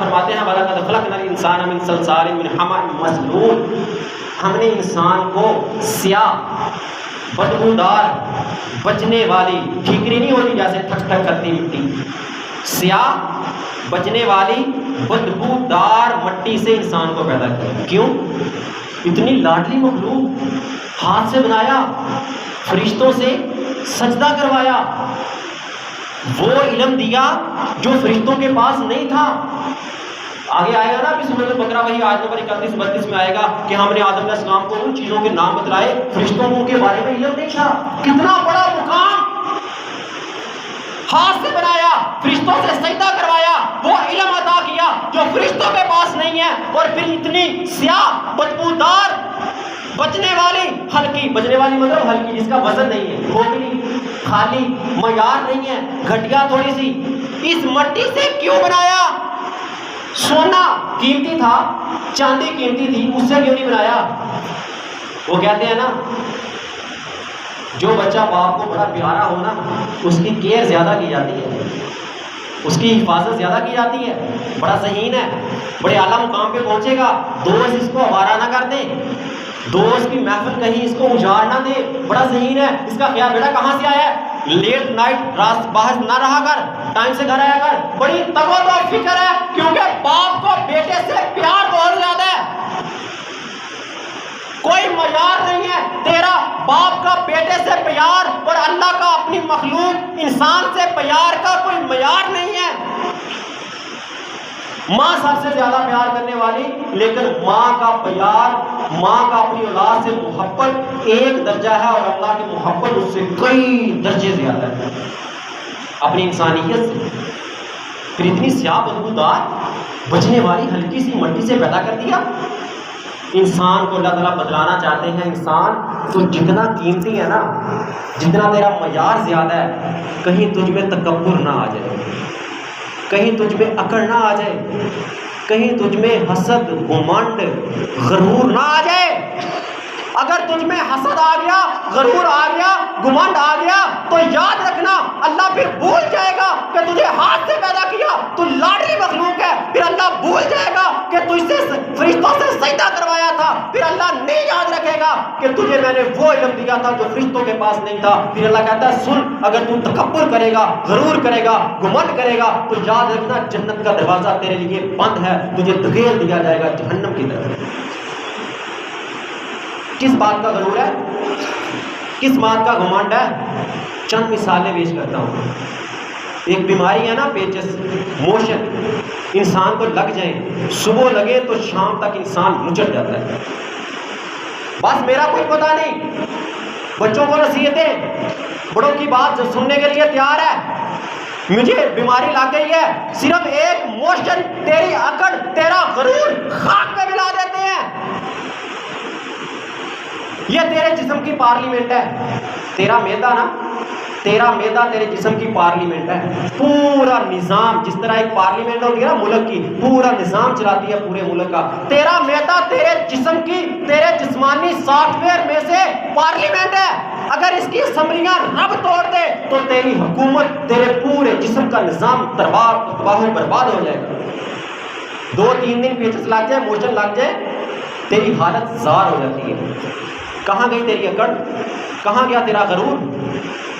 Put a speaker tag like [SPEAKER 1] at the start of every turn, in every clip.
[SPEAKER 1] فرماتے ہیں وَلَقَدْ خَلَقْنَا الْإِنسَانَ مِنْ صَلْصَالٍ مِنْ حَمَإٍ مَسْنُونٍ، ہم نے انسان کو سیاہ بدبودار بجنے والی، ٹھیکری نہیں ہوتی جیسے ٹھک ٹھک کرتی مٹی، سیاہ بجنے والی بدبودار مٹی سے انسان کو پیدا کیا۔ کیوں؟ اتنی لاڈلی مخلوق، ہاتھ سے بنایا، فرشتوں سے سجدہ کروایا، وہ علم دیا جو فرشتوں کے پاس نہیں تھا۔ آگے آئے گا نا ابھی سورۃ البقرہ وہی آیت نمبر 31-32 میں آئے گا کہ ہم نے آدم علیہ السلام کو ان چیزوں کے نام بتلائے، فرشتوں کو کے بارے میں علم نہیں تھا۔ کتنا بڑا مقام، ہاتھ سے بنایا، فرشتوں سے سجدہ کروایا، وہ علم عطا کیا جو فرشتوں کے پاس نہیں ہے، اور پھر اتنی سیاہ بدبودار بچنے والی ہلکی، بچنے والی مطلب ہلکی جس کا وزن نہیں ہے، کھوکھلی خالی معیار نہیں ہے، گھٹیا تھوڑی سی، اس مٹی سے کیوں بنایا؟ سونا قیمتی تھا، چاندی قیمتی تھی، اس سے کیوں نہیں بنایا؟ وہ کہتے ہیں نا جو بچہ باپ کو بڑا پیارا ہو نا اس کی کیئر زیادہ کی جاتی ہے، اس کی حفاظت زیادہ کی جاتی ہے، بڑا ذہین ہے، بڑے اعلیٰ مقام پہ پہنچے گا، دوست اس کو آوارہ نہ کر دیں، دوست کی محفل کہیں اس کو اجاڑ نہ دے، بڑا ذہین ہے، اس کا خیال بیٹا کہاں سے آیا ہے، لیٹ نائٹ راست باہر نہ رہا کر، ٹائم سے گھر آیا کر، بڑی تگو و فکر ہے، کیونکہ باپ کو بیٹے سے پیار بہت زیادہ ہے، کوئی معیار نہیں ہے تیرا باپ کا بیٹے سے پیار اور اللہ کا اپنی مخلوق انسان سے پیار کا کوئی معیار نہیں ہے۔ ماں سب سے زیادہ پیار کرنے والی، لیکن ماں کا پیار، ماں کا اپنی اولاد سے محبت ایک درجہ ہے اور اللہ کی محبت اس سے کئی درجے زیادہ ہے اپنی انسانیت سے۔ پھر اتنی سیاہ بدبودار بچنے والی ہلکی سی مٹی سے پیدا کر دیا۔ انسان کو اللہ تعالیٰ بدلانا چاہتے ہیں، انسان تو جتنا قیمتی ہے نا، جتنا تیرا معیار زیادہ ہے، کہیں تجھ میں تکبر نہ آ جائے، کہیں تجھ میں اکڑ نہ آ جائے، کہیں تجھ میں حسد، گھمنڈ، غرور نہ آ جائے۔ اگر تجھ میں حسد آ گیا، غرور آ گیا، گھمنڈ آ گیا تو یاد رکھنا اللہ پھر بھول جائے گا کہ تجھے ہاتھ سے پیدا کیا، تو لاڈلی مخلوق ہے، پھر اللہ بھول جائے گا کہ تجھ سے فرشتوں سے سجدہ کروایا تھا، پھر اللہ نہیں یاد رکھے گا کہ تجھے میں نے وہ علم دیا تھا جو فرشتوں کے پاس نہیں تھا۔ پھر اللہ کہتا ہے سن، اگر تو تکبر کرے گا، غرور کرے گا، گھمنڈ کرے گا تو یاد رکھنا جنت کا دروازہ تیرے لیے بند ہے، تجھے دھکیل دیا جائے گا جہنم کی طرف۔ کس بات کا غرور ہے، کس بات کا گھمنڈ ہے؟ چند مثالیں پیش کرتا ہوں۔ ایک بیماری ہے نا پیچس، موشن، انسان کو لگ جائیں، صبح لگے تو شام تک انسان مچڑ جاتا ہے، بس میرا کوئی پتہ نہیں، بچوں کو نصیحتیں، بڑوں کی بات جو سننے کے لیے تیار ہے، مجھے بیماری لگ گئی ہے، صرف ایک موشن، تیری اکڑ، تیرا غرور خاک پہ ملا دیتے ہیں۔ یہ تیرے جسم کی پارلیمنٹ ہے، تیرا معدہ نا، تیرا معدہ تیرے جسم کی پارلیمنٹ ہے، پورا نظام، جس طرح ایک پارلیمنٹ ہوتی ہے نا ملک کی، پورا نظام چلاتی ہے پورے ملک کا، تیرا معدہ تیرے جسم کی، تیرے جسمانی سافٹ ویئر میں سے پارلیمنٹ ہے۔ اگر اس کی اسمبلیاں رب توڑ دے تو تیری حکومت، تیرے پورے جسم کا نظام تباہ و برباد ہو جائے گا۔ 2-3 دن پیچس لگ جائے، موشن لگ جائے، تیری حالت زار ہو جاتی ہے۔ کہاں گئی تیری اکڑ، کہاں گیا تیرا غرور؟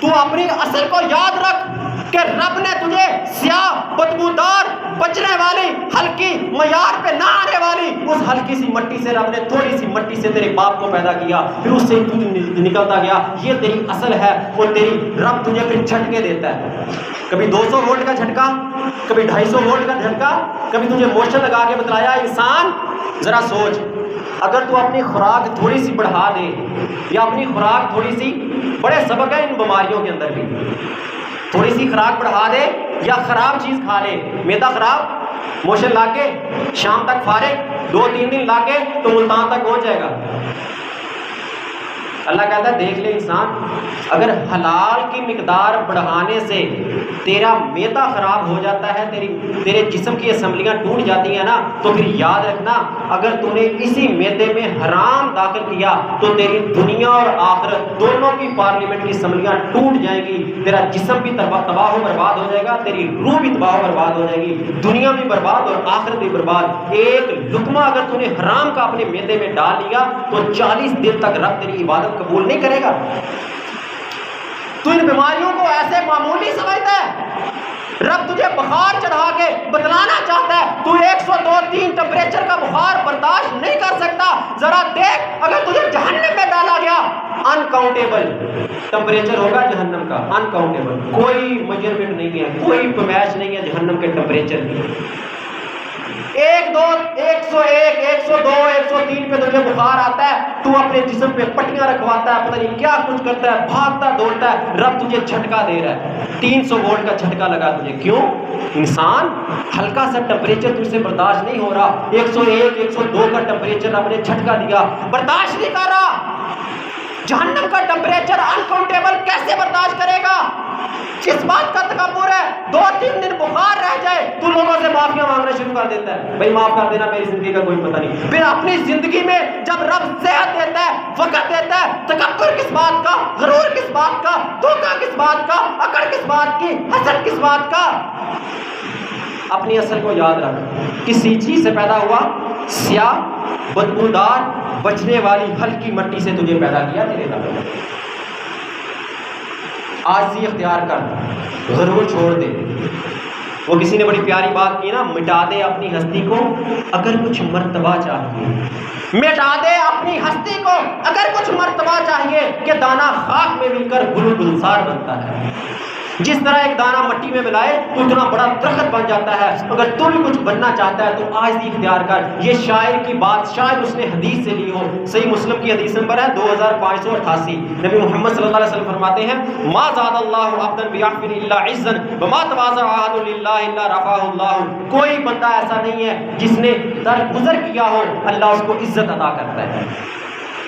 [SPEAKER 1] تو اپنی اصل کو یاد رکھ کہ رب نے تجھے سیاہ بدبودار بچنے والی ہلکی معیار پہ نہ آنے والی اس ہلکی سی مٹی سے، رب نے تھوڑی سی مٹی سے تیرے باپ کو پیدا کیا، پھر اس سے تو نکلتا گیا، یہ تیری اصل ہے، اور تیری رب تجھے پھر جھٹکے دیتا ہے، کبھی 200 وولٹ کا جھٹکا، کبھی 250 وولٹ کا جھٹکا، کبھی تجھے موشن لگا کے بتلایا انسان ذرا سوچ، اگر تو اپنی خوراک تھوڑی سی بڑھا دے، یا اپنی خوراک تھوڑی سی، بڑے سبق ہیں ان بیماریوں کے اندر بھی، تھوڑی سی خوراک بڑھا دے یا خراب چیز کھا لے، معدہ خراب، موشن لا کے شام تک فارغ، 2-3 دن لا کے تو ملتان تک پہنچ جائے گا۔ اللہ کہتا ہے دیکھ لے انسان، اگر حلال کی مقدار بڑھانے سے تیرا معدہ خراب ہو جاتا ہے، تیرے جسم کی اسمبلیاں ٹوٹ جاتی ہیں نا، تو پھر یاد رکھنا اگر تو نے اسی معدے میں حرام داخل کیا تو تیری دنیا اور آخرت دونوں کی پارلیمنٹ کی اسمبلیاں ٹوٹ جائیں گی، تیرا جسم بھی تباہ و برباد ہو جائے گا، تیری روح بھی تباہ و برباد ہو جائے گی، دنیا بھی برباد اور آخرت بھی برباد۔ ایک لقمہ اگر تو نے حرام کا اپنے معدے میں ڈال لیا تو 40 دن تک رب تیری عبادت قبول نہیں کرے گا۔ تو ان بیماریوں کو ایسے معمولی سمجھتا ہے؟ رب تجھے بخار چڑھا کے بتلانا چاہتا ہے تو 102-3 ٹمپریچر کا بخار برداشت نہیں کر سکتا۔ ذرا دیکھ اگر تجھے جہنم میں ڈالا گیا، انکاؤنٹیبل ٹمپریچر ہوگا جہنم کا، انکاؤنٹیبل، کوئی میجرمنٹ نہیں ہے، کوئی پیمائش نہیں ہے جہنم کے ٹمپریچر کی۔ 101 102 103 پہ تجھے بخار آتا ہے، تو اپنے جسم پہ پٹیاں رکھواتا ہے، پتہ نہیں کیا کچھ کرتا ہے، بھاگتا دوڑتا ہے، رب تجھے جھٹکا دے رہا ہے، 300 وولٹ کا جھٹکا لگا تجھے۔ کیوں؟ انسان ہلکا سا ٹمپریچر تجھ سے برداشت نہیں ہو رہا، 101 102 کا ٹمپریچر رب نے جھٹکا دیا، برداشت نہیں کر رہا۔ جہنم کا ٹمپریچر انکاؤنٹیبل کیسے برداشت کرے گا؟ کس بات کا تکبر ہے؟ 2-3 دن بخار رہ جائے تو لوگوں سے معافیاں مانگنا شروع کر دیتا ہے، بھائی معاف کر دینا، میری زندگی کا کوئی پتہ نہیں۔ پھر اپنی زندگی میں جب رب صحت دیتا ہے، وقت دیتا ہے، تکبر کس بات کا، غرور کس بات کا، دھوکہ کس بات کا، اکڑ کس بات کی، حسد کس بات کا؟ اپنی اصل کو یاد رکھ، کسی چیز سے پیدا ہوا، سیاہ بدبودار بچنے والی ہلکی مٹی سے تجھے پیدا کیا تیرے رب۔ عاجزی اختیار کر، غرور چھوڑ دے۔ وہ کسی نے بڑی پیاری بات کی نا، مٹا دے اپنی ہستی کو اگر کچھ مرتبہ چاہیے، مٹا دے اپنی ہستی کو اگر کچھ مرتبہ چاہیے، کہ دانہ خاک میں مل کر گل و گلزار بنتا ہے۔ جس طرح ایک دانہ مٹی میں ملائے تو اتنا بڑا درخت بن جاتا ہے۔ اگر تو بھی کچھ بننا چاہتا ہے تو عاجزی اختیار کر۔ یہ شاعر کی بات شاید اس نے حدیث سے لی ہو، صحیح مسلم کی حدیث نمبر ہے 2588۔ نبی محمد صلی اللہ علیہ وسلم فرماتے ہیں، ما زاد اللہ عبدا بعفو الا عزا وما تواضع احد للہ الا رفعہ اللہ۔ کوئی بندہ ایسا نہیں ہے جس نے درگزر کیا ہو اللہ اس کو عزت عطا کرتا ہے۔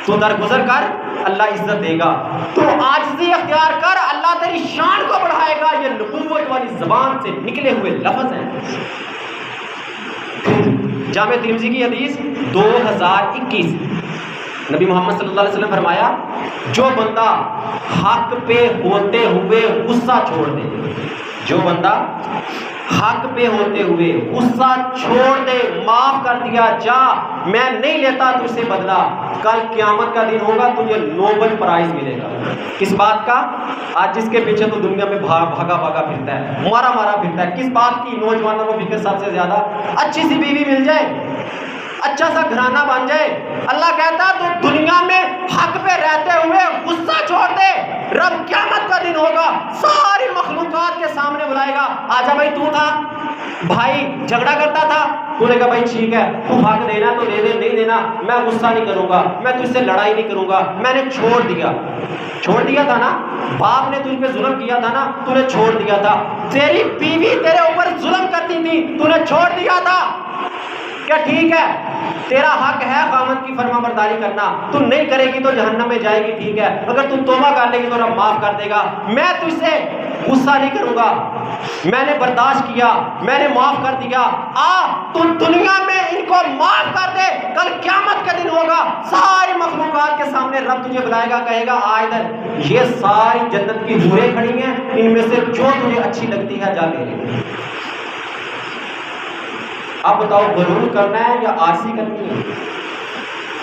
[SPEAKER 1] تو درگزر کر، اللہ عزت دے گا۔ تو عاجزی اختیار کر، اللہ تیری شان کو بڑھائے گا۔ یہ نبوت والی زبان سے نکلے ہوئے لفظ ہیں۔ جامع ترمذی کی حدیث 2021، نبی محمد صلی اللہ علیہ وسلم فرمایا، جو بندہ حق پہ ہوتے ہوئے غصہ چھوڑ دے، جو بندہ حق پہ ہوتے ہوئے غصہ چھوڑ دے، معاف کر دیا، جا میں نہیں لیتا تجھ سے بدلہ، کل قیامت کا دن ہوگا تجھے نوبل پرائز ملے گا۔ کس بات کا؟ آج جس کے پیچھے تو دنیا میں بھاگا پھرتا ہے، مارا پھرتا ہے، کس بات کی؟ نوجوانوں کو فکر سب سے زیادہ اچھی سی بیوی مل جائے، اچھا سا گھرانہ بن جائے۔ اللہ کہتا تو دنیا میں حق پہ رہتے ہوئے غصہ چھوڑ دے، رب قیامت کا دن ہوگا ساری مخلوقات کے سامنے بلائے گا، آجا بھائی تو تھا بھائی جھگڑا کرتا تھا، تو نے کہا بھائی ٹھیک ہے تو حق دینا تو دے دے، نہیں دینا میں غصہ نہیں کروں گا، میں تجھ سے لڑائی نہیں کروں گا، میں نے چھوڑ دیا تھا نا، باپ نے تجھ پہ ظلم کیا تھا نا، تو نے چھوڑ دیا تھا، تیری بیوی تیرے اوپر ظلم کرتی تھی، تو نے چھوڑ دیا تھا، کیا ٹھیک ہے تیرا حق ہے خاوند کی فرما برداری کرنا، تو نہیں کرے گی تو جہنم میں جائے گی، ٹھیک ہے اگر تو توبہ کر لے گی تو رب معاف کر دے گا، میں تجھ سے غصہ نہیں کروں گا، میں نے برداشت کیا، میں نے معاف کر دیا، تو دنیا میں ان کو معاف کر دے، کل قیامت کا دن ہوگا ساری مخلوقات کے سامنے رب تجھے بلائے گا، کہے گا آ ادھر، یہ ساری جنت کی حوریں کھڑی ہیں، ان میں سے جو تجھے اچھی لگتی ہے جا لے لے۔ اب بتاؤ غرور کرنا ہے یا عاجزی کرنی ہے؟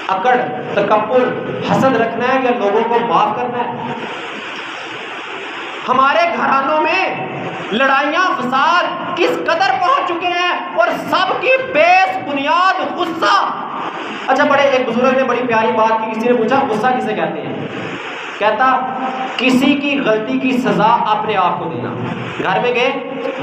[SPEAKER 1] اکڑ تکبر حسد رکھنا ہے یا لوگوں کو معاف کرنا ہے؟ ہمارے گھرانوں میں لڑائیاں فساد کس قدر پہنچ چکے ہیں اور سب کی بیس بنیاد غصہ۔ اچھا بڑے ایک بزرگ نے بڑی پیاری بات کی، کسی نے پوچھا غصہ کسے کہتے ہیں؟ کہتا کسی کی غلطی کی سزا اپنے آپ کو دینا۔ گھر میں گئے،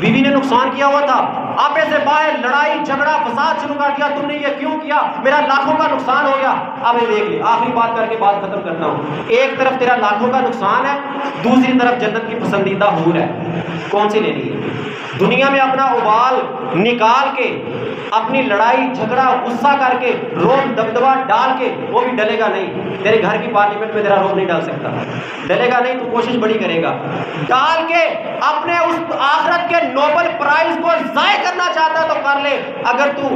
[SPEAKER 1] بیوی نے نقصان کیا ہوا تھا، آپے سے باہر لڑائی جھگڑا فساد شروع کر دیا، تم نے یہ کیوں کیا، میرا لاکھوں کا نقصان ہو گیا۔ اب یہ دیکھ لے، آخری بات کر کے بات ختم کرتا ہوں، ایک طرف تیرا لاکھوں کا نقصان ہے، دوسری طرف جنت کی پسندیدہ حور ہے، کون سی لینی ہے؟ دنیا میں اپنا ابال نکال کے، اپنی لڑائی جھگڑا غصہ کر کے، روب دبدبا ڈال کے، وہ بھی ڈلے گا نہیں۔ تیرے گھر کی پارلیمنٹ میں تیرا روب نہیں ڈال سکتا، ڈلے گا نہیں، تو کوشش بڑی کرے گا ڈال کے۔ اپنے اس آخرت کے نوبل پرائز کو ضائع کرنا چاہتا ہے تو کر لے۔ اگر تو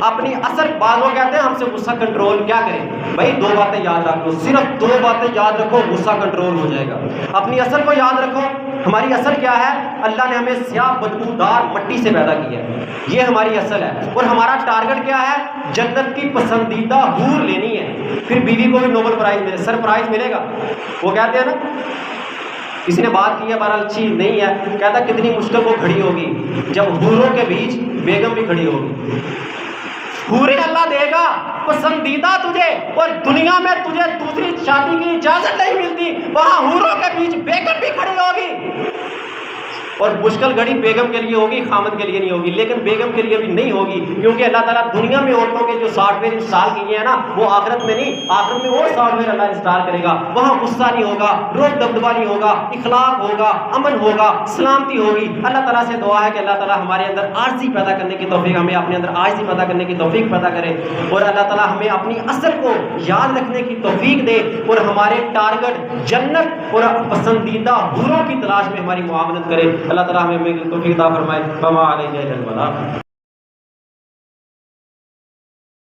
[SPEAKER 1] اپنی اصل بات، وہ کہتے ہیں ہم سے غصہ کنٹرول کیا کریں بھائی، دو باتیں یاد رکھ لو، صرف دو باتیں یاد رکھو، غصہ کنٹرول ہو جائے گا۔ اپنی اصل کو یاد رکھو، ہماری اصل کیا ہے؟ اللہ نے ہمیں سیاہ بدبودار مٹی سے پیدا کیا ہے، یہ ہماری اصل ہے، اور ہمارا ٹارگٹ کیا ہے؟ جنت کی پسندیدہ حور لینی ہے۔ پھر بیوی کو بھی نوبل پرائز ملے، سرپرائز ملے گا۔ وہ کہتے ہیں نا، کسی نے بات کی ہے بہرحال اچھی نہیں ہے، کہتا کتنی مشکل وہ کھڑی ہوگی جب حوروں کے بیچ بیگم بھی کھڑی ہوگی۔ حوریں اللہ دے گا پسندیدہ تجھے، اور دنیا میں تجھے دوسری شادی کی اجازت نہیں ملتی، وہاں حوروں کے بیچ بیگم بھی کھڑی ہوگی، اور مشکل گھڑی بیگم کے لیے ہوگی، خامد کے لیے نہیں ہوگی، لیکن بیگم کے لیے بھی نہیں ہوگی، کیونکہ اللہ تعالیٰ دنیا میں عورتوں کے جو سافٹ ویئر انسٹال کیے ہیں نا، وہ آخرت میں نہیں، آخرت میں اور سافٹ ویئر اللہ انسٹال کرے گا، وہاں غصہ نہیں ہوگا، روب دبدبا نہیں ہوگا، اخلاق ہوگا، امن ہوگا، سلامتی ہوگی۔ اللہ تعالیٰ سے دعا ہے کہ اللہ تعالیٰ ہمارے اندر عاجزی پیدا کرنے کی توفیق، ہمیں اپنے اندر عاجزی پیدا کرنے کی توفیق پیدا کرے، اور اللہ تعالیٰ ہمیں اپنی اصل کو یاد رکھنے کی توفیق دے، اور ہمارے ٹارگٹ جنت اور پسندیدہ حوروں کی تلاش میں ہماری معاونت کرے۔ اللہ تعالیٰ ہمیں توفیق عطا فرمائے۔ وما علینا الا البلاغ۔